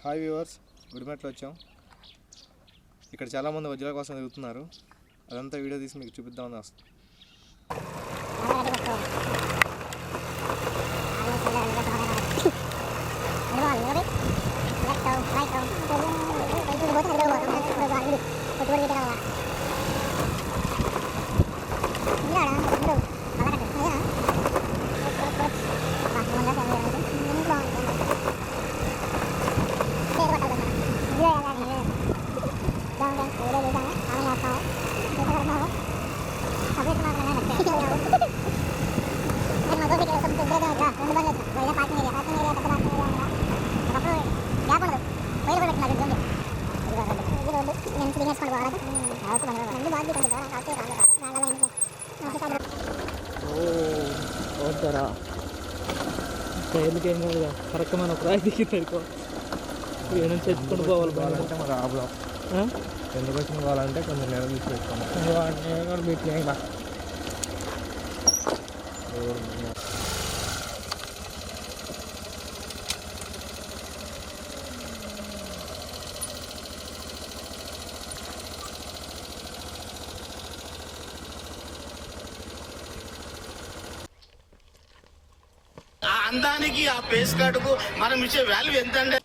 Hi viewers, గుడిమెట్లో వచ్చాం. ఇక్కడ చాలామంది వజ్రాల కోసం తిరుగుతున్నారు. అదంతా వీడియో తీసి మీకు చూపిద్దామని వస్తాం. ఎందుకేం కాదు కరెక్ట్ మనం ఒక రాయి దిగి తడుకో ఏమైనా చెప్పుకొని పోవాలి పోవాలంటే మరి ఆపుదాం. ఎందుకు వచ్చిన పోవాలంటే కొంచెం నెల తీసి పెట్టుకోండి. మీట్లేం అందానికి ఆ పేస్ కార్డుకు మనం ఇచ్చే వాల్యూ ఎంత అంటే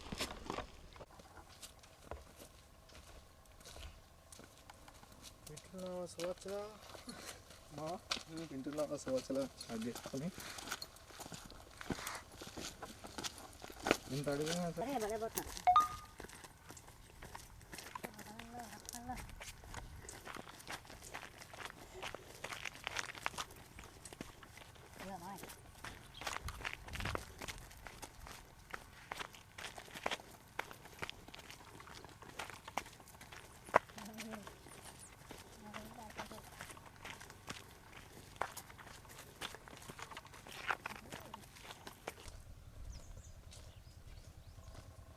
అది చేసుకొని ఇంత అడిగినా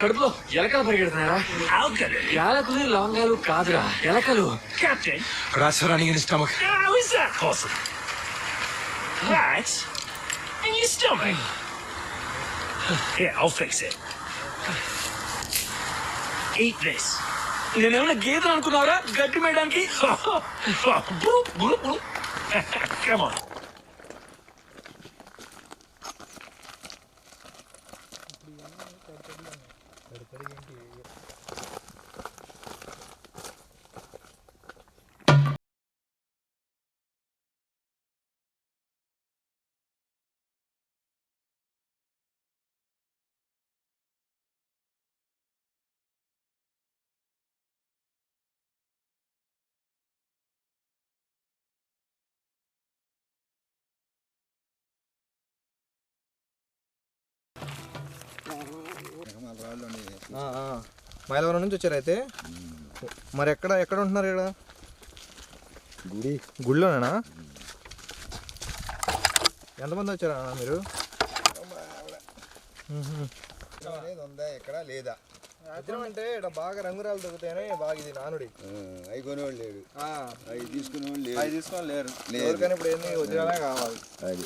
కడుపులో ఎలకలు పరిగెడుతున్నారా? ఎలకలు లవంగాలు కాదురా, ఎలకలు. రాజస్వరానికి stomach. How is that possible? Right in your stomach. Here, I'll fix it. Eat this. నేనేమన్నా గీతలు అనుకున్నావురా గట్టి మేయడానికి? Come on. మైలవరం నుంచి వచ్చారు అయితే. మరి ఎక్కడ ఉంటున్నారు? ఇక్కడ గుడిలోనేనా? ఎంతమంది వచ్చారా మీరు? ఎక్కడ లేదా అంటే ఇక్కడ బాగా రంగురాలు దొరుకుతాయని బాగా ఇది నానుడి. అవి కొనేవాళ్ళు లేడు, అవి తీసుకునేవాళ్ళు లేరు. ఎవరికైనా ఇప్పుడు ఏంది వజ్రాలే కావాలి. అది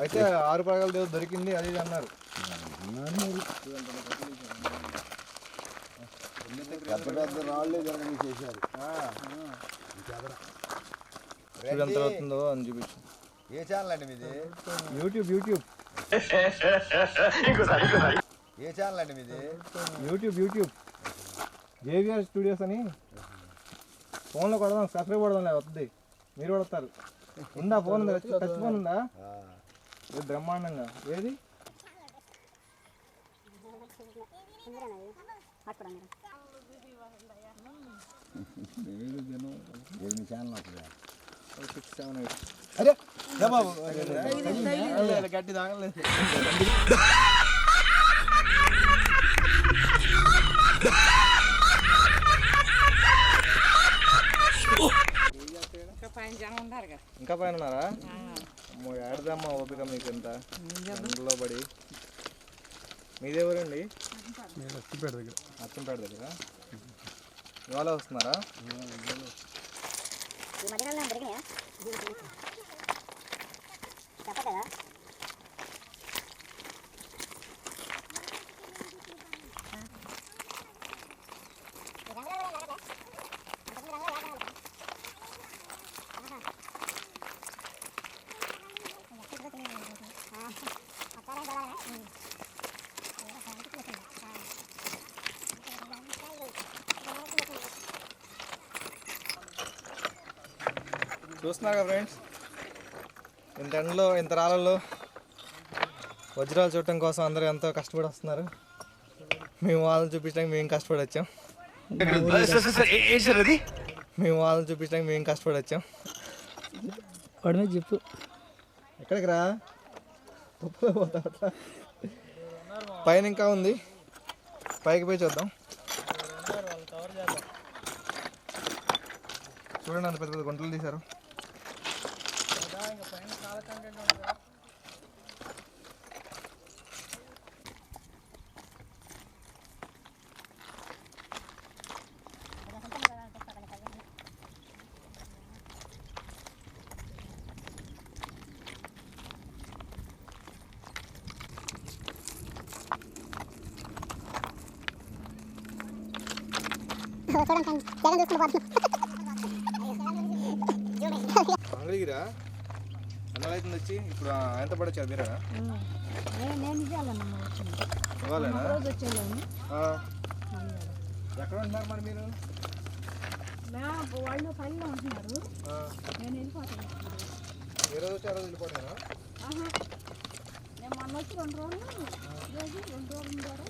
అయితే 6 పగల దేవుడు దొరికింది అది ఇది అన్నారు. పెద్ద పెద్ద రాళ్ళే జరగని చేశారు. ఎంత అవుతుందో అని చూపించు. ఏ ఛానల్ అండి మీది? యూట్యూబ్. ఏ ఛానల్ అండి మీది? యూట్యూబ్ జేవిఆర్ స్టూడియోస్ అని. ఫోన్లో కొడదాం, సబ్స్క్రైబ్ కొడదాం, వస్తుంది. మీరు కొడతారు. ఉందా ఫోన్? ఉందా? టచ్ ఫోన్ ఉందా? బ్రహ్మాండంగా. ఏది ఛానల్ వస్తుందా? 6, 7, 8. అరే బాబు గట్టి తాగలేదు. ఇంకా పైన ఉన్నారా? ఏడదమ్మా ఓపిక మీకు ఎంత అందులో పడి. మీదేవరండి? అచ్చంపేట దగ్గర. ఇవాళ వస్తున్నారా? చూస్తున్నారా ఫ్రెండ్స్, ఇంత ఎండలో ఇంత రాళ్ళల్లో వజ్రాలు చూడటం కోసం అందరూ ఎంతో కష్టపడి వస్తున్నారు. మేము వాళ్ళని చూపించడానికి మేము కష్టపడి వచ్చాం. వాడి మీద చెప్పు. ఎక్కడికి రా, ఉప్పులో పోతా పైన ఇంకా ఉంది, పైకి పోయి చూద్దాం. చూడండి అంత పెద్ద పెద్ద గుంటలు తీశారు. అంగడిగిరా అన్న అవుతుంది వచ్చి ఇప్పుడు ఎంత పడొచ్చారు మీరా? ఇవ్వాలేనా? ఎక్కడ ఉంటున్నారు మరి మీరు? వాళ్ళు పనిలో ఉంటున్నారు, నేను వెళ్ళిపోతాను. ఏ రోజు వచ్చి ఆ రోజు వెళ్ళిపోతారా? నేను మొన్న వచ్చి 2 రోజులు, ఈరోజు 2 రోజులు ద్వారా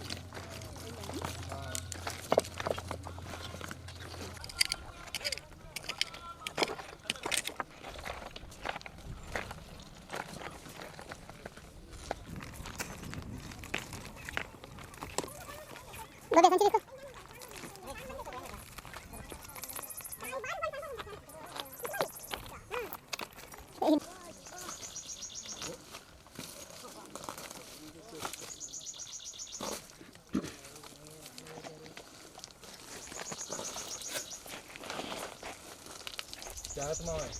జాగ్రత్త మావయ్య.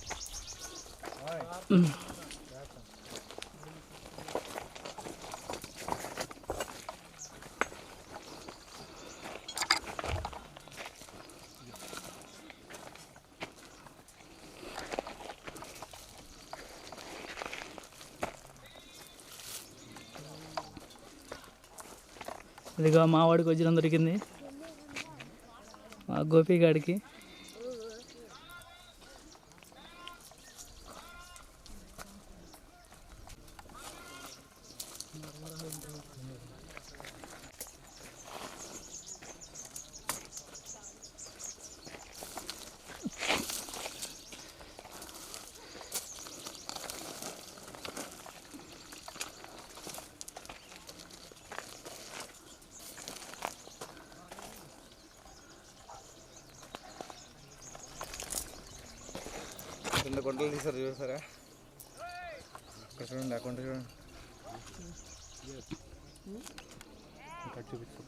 ఇదిగో మా వాడికి వజ్రం దొరికింది, మా గోపిగాడికి. రెండు గుంటలు తీసారు చూసారా? అక్కడ చూడండి, ఆ గుంట చూడండి. ఇక్కడ చూపించు.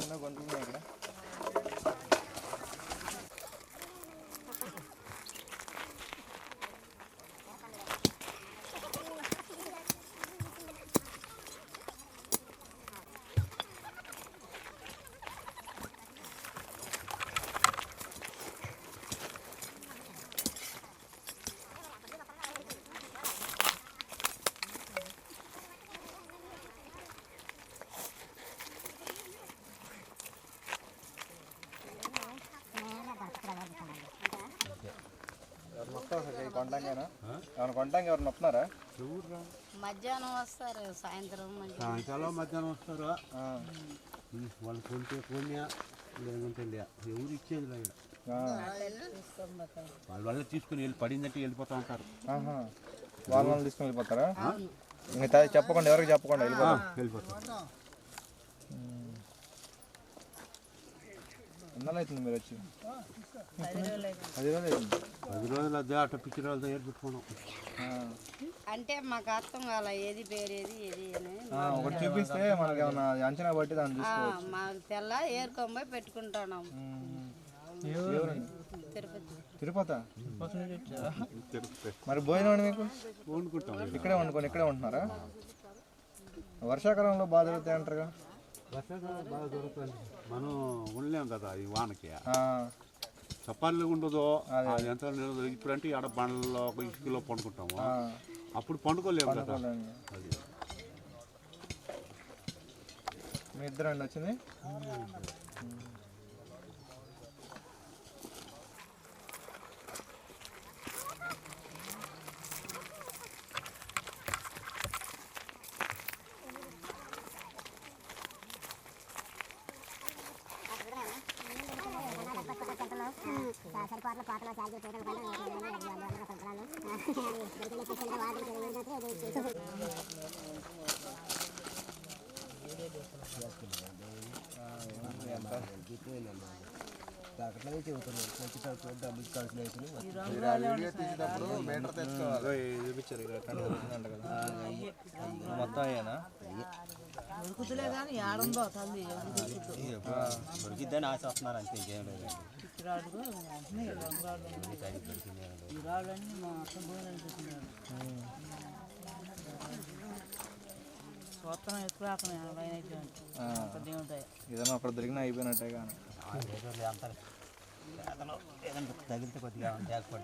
ఎన్నో గుంటలు ఉన్నాయి ఇక్కడ. కొంటాంగేనా? ఏమైనా కొంటాంగా ఎవరు నొప్పున్నారా? మధ్యాహ్నం వస్తారు, సాయంత్రం సాయంకాలం మధ్యాహ్నం వస్తారు. వాళ్ళు కొంటే కొన్యా లేదంటే ఎవరు ఇచ్చేది లేదు. వాళ్ళు తీసుకుని వెళ్ళి పడిందంటే వెళ్ళిపోతా ఉంటారు. వాళ్ళు తీసుకుని వెళ్ళిపోతారా? ఇంకా చెప్పకుండా, ఎవరికి చెప్పకుండా వెళ్ళిపోతారు. ఎన్నాళ్ళు అవుతుంది మీరు వచ్చి? 10 రోజులు 10 రోజులు అదే అట్ట పిచ్చి రోజులతో ఏర్పెట్టుకున్నాం. అంటే మాకు అర్థం కాల ఏది పేరేది ఏది అని. ఒకటి చూపిస్తే మనకి ఏమన్నా అంచనా బట్టి దాన్ని చూసుకోవచ్చు. మాకు తెల్ల ఏరుకొని పోయి పెట్టుకుంటున్నాం. తిరుపతి మరి భోజనం అండి మీకు? వండుకుంటాం. ఇక్కడే ఉంటున్నారా? వర్షాకాలంలో బాగా జరుగుతాయి అంటారుగా? వర్షాకాలం బాగా దొరుకుతుంది. మనం ఉండలేం కదా ఈ వానకి. చప్పాలు ఉండదు. ఎంత ఇప్పుడంటే ఆడ బండ్లలో ఇసుకలో పండుకుంటాము. అప్పుడు పండుకోలేము కదా. అది మీ ఇద్దరండి వచ్చింది? సరిపాట్ల పాటలో ఛార్జీలు చేయడం కంటే మొత్తం అయ్యానా? దొరుకుతులే కానీ ఏడుందో తల్లి దొరికిద్దని ఆశ వస్తున్నారు అంతే, ఇంకేం లేదు. ఈ రాళ్ళన్నీ మా అత్త భోజనాలు పెట్టినాడు. స్వత్తం ఎక్కువ ఉంటాయి. ఏదైనా అక్కడ దొరికినా అయిపోయినట్టే కానీ తగిలితే కొద్దిగా జాగ్రత్త.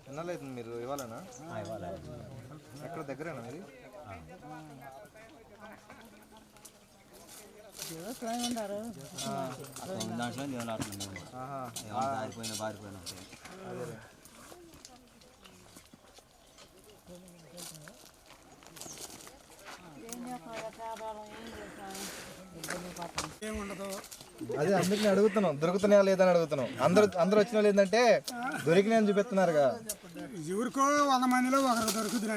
ఎన్నాళ్ళు అవుతుంది మీరు ఇవ్వాలనా? ఎక్కడ దగ్గరేనా మీది? ఉంటారు దాంట్లో బారిపోయినా అదే అదే అందరిని అడుగుతున్నాం, దొరుకుతున్నాయా లేదని అడుగుతున్నాం. అందరు వచ్చిన వాళ్ళు ఏంటంటే దొరికినాయని చూపిస్తున్నారుగా. ఎవరికో 100 మందిలో ఒకరికి దొరుకుతుంది.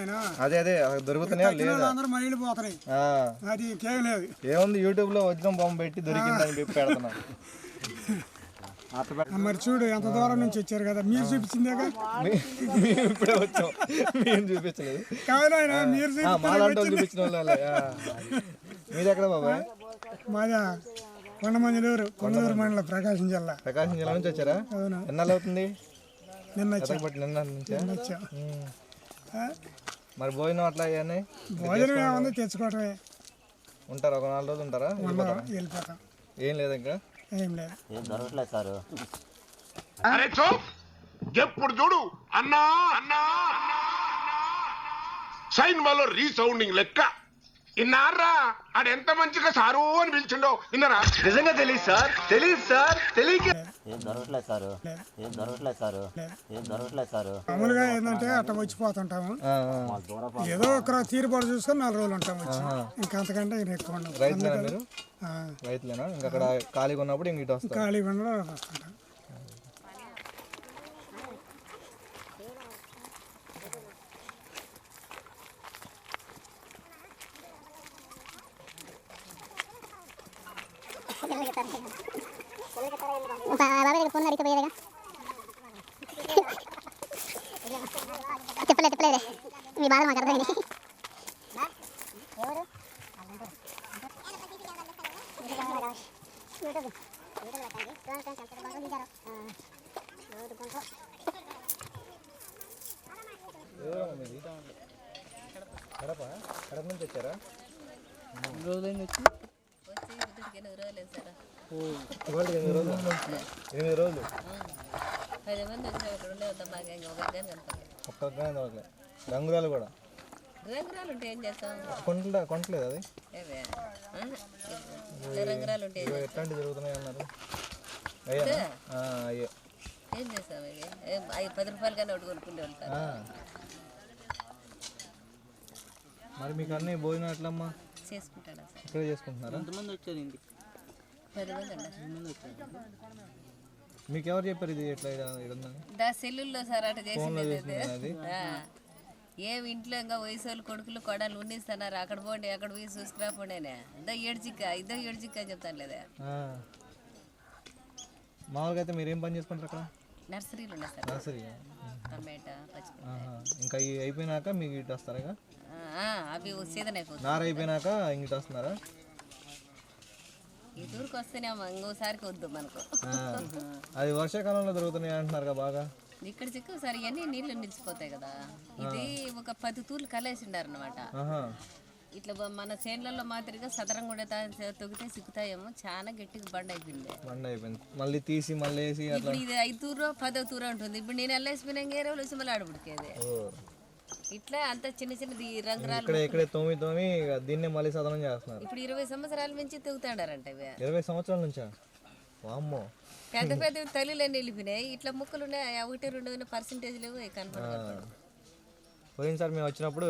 అదే దొరుకుతున్నాయా లేదా? అందరూ మైలు పోతున్నాయి. అది లేదు. ఏముంది, యూట్యూబ్ లో వజ్రం బొమ్మ పెట్టి దొరికిందని చెప్పి పెడుతున్నాం. మరి చూడు ఎంత దూరం నుంచి వచ్చారు కదా, మీరు చూపించిందేగా. మేము ఇప్పుడే వచ్చాం, మేము చూపించలేదు. మీరు మాలాంటి వాళ్ళు చూపించిన వాళ్ళే. మీది ఎక్కడ బాబాయ్? మాదా కొండమంజలూరు, కొండలూరు మండలం, ప్రకాశం జిల్లా. ప్రకాశం జిల్లా నుంచి వచ్చారా? ఎన్నాళ్ళు అవుతుంది? నిన్న వచ్చా. మరి భోజనం అట్లా అయ్యాయి? భోజనం ఏముంది, తెచ్చుకోవటమే. ఉంటారా? ఒక 4 రోజులు ఉంటారా? వెళ్ళిపోతాం. ఏం లేదు ఇంకా? ఏం లేదు, ఏం దొరకట్లేదు సార్. అరే చో ఎప్పుడు చూడు అన్నా అన్నా సైన్ వాళ్ళు రీసౌండింగ్ లెక్క. ఇన్నారా ఆడు ఎంత మంచిగా సారు అని పిలిచిండో విన్నారా? నిజంగా తెలియదు సార్, తెలియక ఏం దొరకట్లేదు సార్. మామూలుగా ఏంటంటే అట్ట వచ్చిపోతుంటాము. ఏదో ఒక తీరుబాటు చూసుకొని 4 రోజులు ఉంటాం వచ్చి. ఇంకా అంతకంటే ఎక్కువ ఉండదు. రైతులేనా మీరు? రైతులేనా? ఇంకా అక్కడ ఖాళీగా ఉన్నప్పుడు ఇంక ఇటు వస్తారు? ఖాళీగా ఉండడం వస్తుంటాం. ఫోన్ అడిగిపోయేదిగా చెప్పలేదు మీ బాధ మాకు అర్థమైంది. కడప నుంచి వచ్చారా? 2 రోజులు వచ్చి 8 రోజులు సార్. 8 రోజులు. 8 రోజులు 10 మంది వచ్చిన ఇక్కడ ఉండే వద్దాం. మాకు ఇంకా ఒకరిగా కనపడలేదు. ఒక్కగానే దొరకలేదు. రంగురాలు కూడా రంగురాలు ఉంటే ఏం చేస్తాం? కొనట్లేదు అది. రంగురాలు ఉంటే ఎట్లాంటివి జరుగుతున్నాయి అన్నారు? అయ్యా ఏం చేస్తాం? 10 రూపాయలు కానీ ఒకటి కొనుక్కుంటే ఉంటారు. మరి మీకు అన్ని భోజనం ఎట్లమ్మా చేసుకుంటాడా సార్? ఇక్కడే చేసుకుంటున్నారా? ఎంతమంది వచ్చారు ఇంటికి? 10 మంది ఉన్నారు. ఎంతమంది వచ్చారు? మీకు ఎవరు చెప్పారు ఇది ఎట్లా ఇక్కడ ఉందని? దా సెల్లుల్లో సార్ అట్లా చేసింది అది ఏం ఇంట్లో ఇంకా వయసు వాళ్ళు కొడుకులు కొడలు ఉన్నిస్తున్నారు, అక్కడ పోండి అక్కడ పోయి చూసుకురాపోండి ఇదో ఏడ్చిక్క చెప్తాను లేదా. మామూలుగా అయితే మీరు ఏం పని చేసుకుంటారు అక్కడ? నర్సరీలు ఉన్నాయి సార్, నర్సరీ. టమాటా పచ్చిమిరపకాయ. ఇంకా ఇవి అయిపోయినాక మీకు ఇటు వస్తారా ఇక? అవి సీజన్ అయిపోతుంది. నార అయిపోయినాక ఇంగిటి వస్తున్నారా? ఈ తూరుకు వస్తేనే ఇంకోసారికి వద్దు మనకు. అది వర్షాకాలంలో దొరుకుతున్నాయి అంటున్నారు కదా బాగా. ఇక్కడ చిక్కు సరే అన్నీ నీళ్ళు నిలిచిపోతాయి కదా. ఇది ఒక 10 తూర్లు కలేసిండారు అనమాట. ఇట్లా మన చేనులలో మాదిరిగా సదరంగా ఉండే తొగితే సిక్కుతాయేమో, చాలా గట్టిగా బండ అయిపోయింది. మళ్ళీ తీసి మళ్ళీ వేసి ఇప్పుడు ఇది 5 తూరో 10వ తూరో ఉంటుంది. ఇప్పుడు నేను వెళ్ళేసిపోయినా ఇంకేరే వచ్చి మళ్ళీ ఆడబుడికేది. ఇట్లా అంత చిన్నది రంగురాలు ఇక్కడే తోమి దీన్నే మళ్ళీ సదనం చేస్తున్నారు. ఇప్పుడు 20 సంవత్సరాల నుంచి తెగుతాడారంట ఇవి. 20 సంవత్సరాల నుంచా? వామ్మో. పెద్ద తల్లులన్నీ వెళ్ళిపోయినాయి. ఇట్లా ముక్కలు ఉన్నాయి, 1-2 పర్సెంటేజ్ లేవు కనపడతాయి. పోయినసారి మేము వచ్చినప్పుడు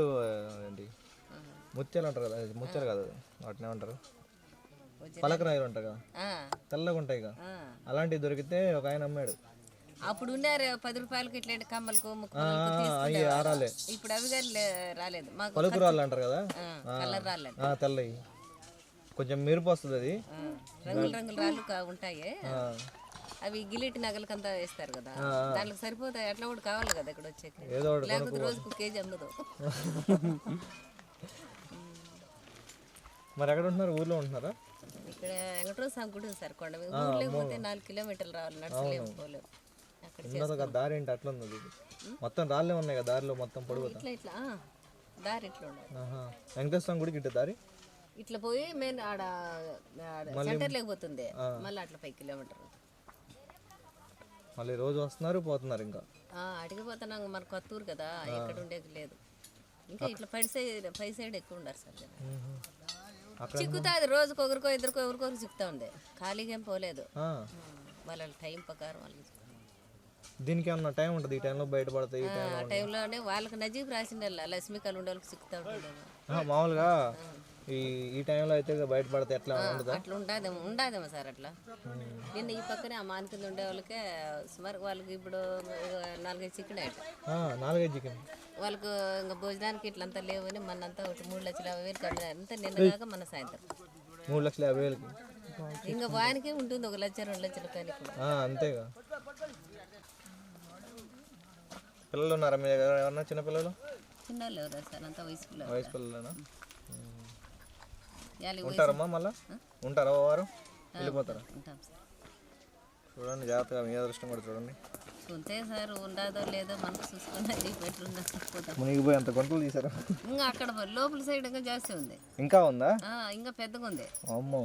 ఏంటి ముత్యాలు అంటారు కదా, ముత్యాలు కాదు వాటిని ఏమంటారు, పలకరాయలు ఉంటాయి కదా, తెల్లగా ఉంటాయి కదా, అలాంటివి దొరికితే ఒక ఆయన అమ్మాడు. అప్పుడు ఉన్నారు 10 రూపాయలకి ఇట్లాంటి కమ్మలకు ఆరాలే. ఇప్పుడు అవి కానీ రాలేదు మాకు. పలుకు రాళ్ళు అంటారు కదా, కలర్ రాలేదు, తెల్లవి కొంచెం మెరుపు వస్తుంది. అది రంగులు రాళ్ళు ఉంటాయి. అవి గిలిటి నగలకంతా వేస్తారు కదా, దానికి సరిపోతాయి. అట్లా కూడా కావాలి కదా ఇక్కడ వచ్చేకి, లేకపోతే రోజుకు కేజీ అమ్మదు. మరి ఎక్కడ ఉంటున్నారు? ఊర్లో ఉంటున్నారా? ఇక్కడ వెంకటరావు స్వామి గుడి ఉంది సార్, కొండ మీద. ఊర్లో పోతే 4 కిలోమీటర్లు రావాలి, నడుచలేము పోలేము. అక్కడ దారి ఏంటి అట్లా ఉంది? మొత్తం రాళ్ళే ఉన్నాయి కదా దారిలో, మొత్తం పొడుగుతా ఇట్లా దారి ఇట్లా ఉండదు. వెంకటేశ్వర స్వామి గుడికి ఇట్లా దారి ఇట్లా పోయి మెయిన్ ఆడ సెంటర్ లేకపోతుంది, మళ్ళీ అట్లా 5 కిలోమీటర్లు. మళ్ళీ రోజు వస్తున్నారు పోతున్నారు. ఇంకా అడిగిపోతున్నాం, మన కొత్త ఊరు కదా, ఎక్కడ ఉండేది లేదు. ఇంకా ఇట్లా పై సైడ్ ఎక్కువ ఉండారు సార్. చిక్కుతుంది రోజుకు ఒకరికో ఎవరికొకరు చిక్కుతా ఉంది, ఖాళీగా ఏం పోలేదు. వాళ్ళ టైం ప్రకారం వాళ్ళకి దీనికి ఏమన్నా టైం ఉంటుంది? ఈ టైంలో బయటపడతాయి. ఆ టైంలోనే వాళ్ళకి నజీబ్ రాసిండే లక్ష్మీకాలు ఉండే వాళ్ళకి చిక్కుతా ఉంటుంది. మామూలుగా ఈ టైంలో అయితే బయటపడతాయి. ఎట్లా అట్లా ఉండదేమో సార్. అట్లా నిన్న ఈ పక్కనే ఆ మాన కింద ఉండే వాళ్ళకే సుమారు వాళ్ళకి ఇప్పుడు 4-5 చికెన్ అయ్యాయి. 4-5 చికెన్ వాళ్ళకు ఇంకా భోజనానికి ఇట్లంతా లేవు అని మనంతా 3,50,000 కట్టిన అంతా నిన్న కాక మన సాయంత్రం 3,50,000కి. ఇంకా వానికి ఉంటుంది 1 లక్ష 2 లక్షల కానీ కూడా. అంతేగా. పిల్లలు ఉన్నారా మీ దగ్గర? ఎవరన్నా చిన్నపిల్లలు? చిన్నవాళ్ళు ఎవరు సార్, అంతా వయసు పిల్లలేనా? ఉంటారమ్మా? మళ్ళీ ఉంటారా? వారం వెళ్ళిపోతారా? ఉంటాం సార్. చూడండి జాగ్రత్తగా, మీ అదృష్టం కూడా చూడండి. ఉంటే సార్ ఉండదో లేదో మనకు చూసుకున్నది పెట్టుకుందాం. మునిగిపోయి అంత గుంటలు తీసారు. ఇంకా అక్కడ లోపల సైడ్ ఇంకా జాస్తి ఉంది. ఇంకా ఉందా? ఇంకా పెద్దగా ఉంది. అమ్మో.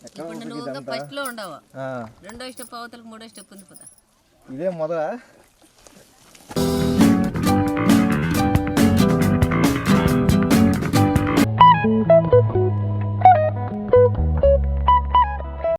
ఇప్పుడు నువ్వు ఫస్ట్ లో ఉండవు, 2వ స్టెప్ అవతలకు 3వ స్టెప్ ఉంది. ఇదే మొదల